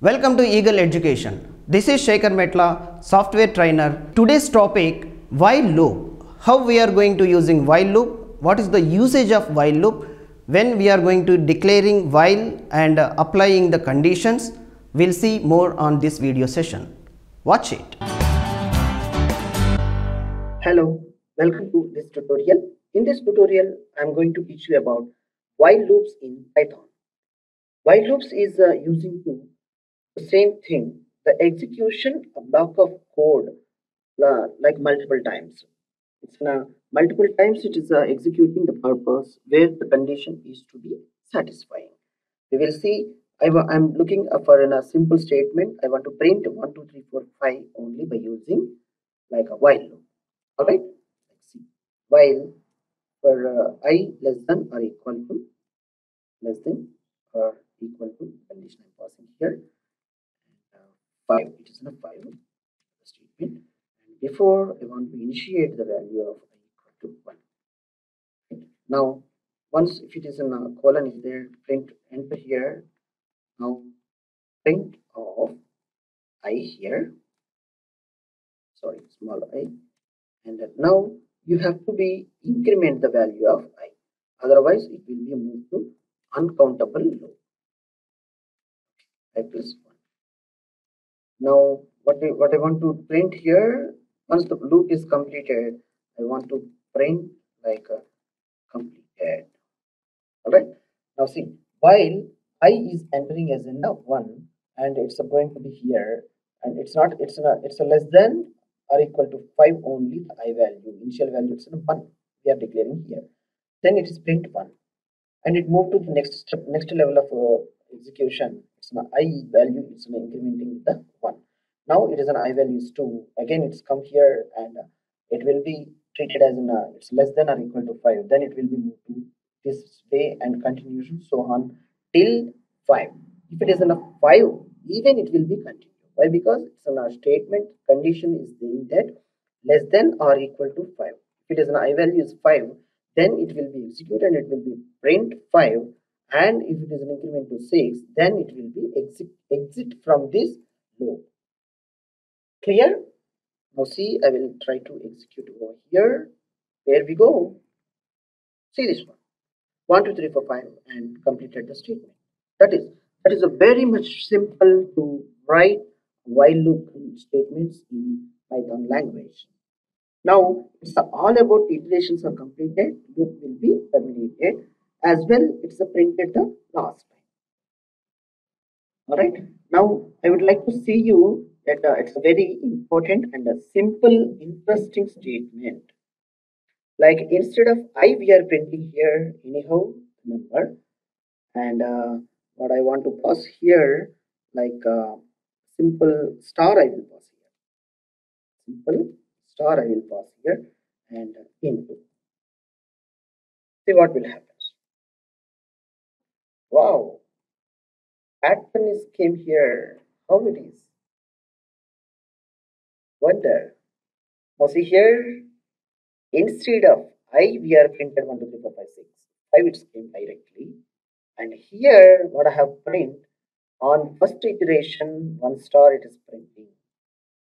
Welcome to Eagle Education. This is Sekhar Metla, software trainer. Today's topic, while loop. How we are going to using while loop, what is the usage of while loop, when we are going to declaring while and applying the conditions. We'll see more on this video session. Watch it. Hello, welcome to this tutorial. In this tutorial, I am going to teach you about while loops in Python. While loops is using to the same thing, the execution a block of code like multiple times. It's multiple times it is executing the purpose where the condition is to be satisfying. We will see. I'm looking for a simple statement. I want to print 1, 2, 3, 4, 5 only by using like a while loop. All right. Let's see. While for I less than or equal to condition I'm passing here. 5, it is not 5 statement, and before I want to initiate the value of I equal to 1. Right. Now once if it is in a colon is there, print enter here. Now print of I here, sorry, small I, and now you have to be increment the value of I, otherwise it will be moved to uncountable loop. I plus 1. Now what I want to print here, once the loop is completed, I want to print like a completed. Alright. Now see, while I is entering as in 1 and it's going to be here, and it's a less than or equal to 5 only, the I value, initial value it's 1 we are declaring here. Then it is print 1 and it moved to the next step, next level of execution. It's an I value, it's an incrementing with the 1. Now it is an I value is 2. Again it's come here and it will be treated as it's less than or equal to 5. Then it will be moved to this way and continuation so on till 5. If it is in a 5, even it will be continued. Why? Because it's in a statement condition is saying that less than or equal to 5. If it is an I value is 5, then it will be executed and it will be print 5. And if it is an increment to 6, then it will be exit from this loop. Clear? Now see, I will try to execute over here. There we go. See this one. 1, 2, 3, 4, 5 and completed the statement. That is a very much simple to write while loop statements in Python language. Now it's all about iterations are completed, loop will be terminated, as well it's printed the last time. Alright, now I would like to see you that it's a very important and a simple interesting statement. Like instead of I we are printing here anyhow number, and what I want to pass here like simple star I will pass here. Simple star I will pass here and into. See what will happen. Wow, pattern is came here. How it is? Wonder. Now see here, instead of I we are printed 1, 2, 3, 4, 5, 6. 5 it came directly, and here what I have print on first iteration 1 star it is printing.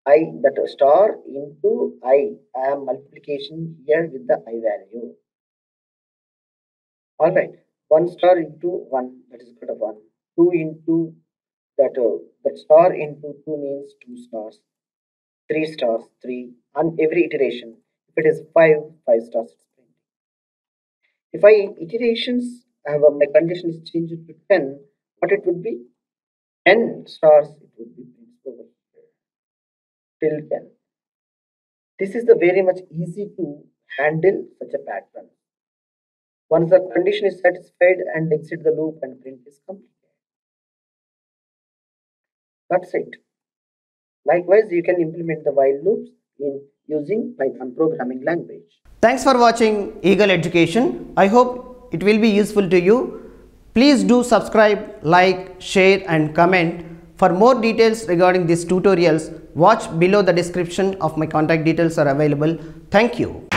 I that star into I am multiplication here with the I value. Alright, 1 star into 1 that is equal to 1. 2 into that star into 2 means 2 stars. 3 stars 3 on every iteration. If it is 5 stars it's printing. If I iterations have my condition is changed to 10, what it would be? 10 stars it would be over here till 10. This is the very much easy to handle such a pattern. Once the condition is satisfied and exit the loop and print is completed. That's it. Likewise, you can implement the while loops in using Python programming language. Thanks for watching Eagle Education. I hope it will be useful to you. Please do subscribe, like, share and comment. For more details regarding these tutorials, watch below. The description of my contact details are available. Thank you.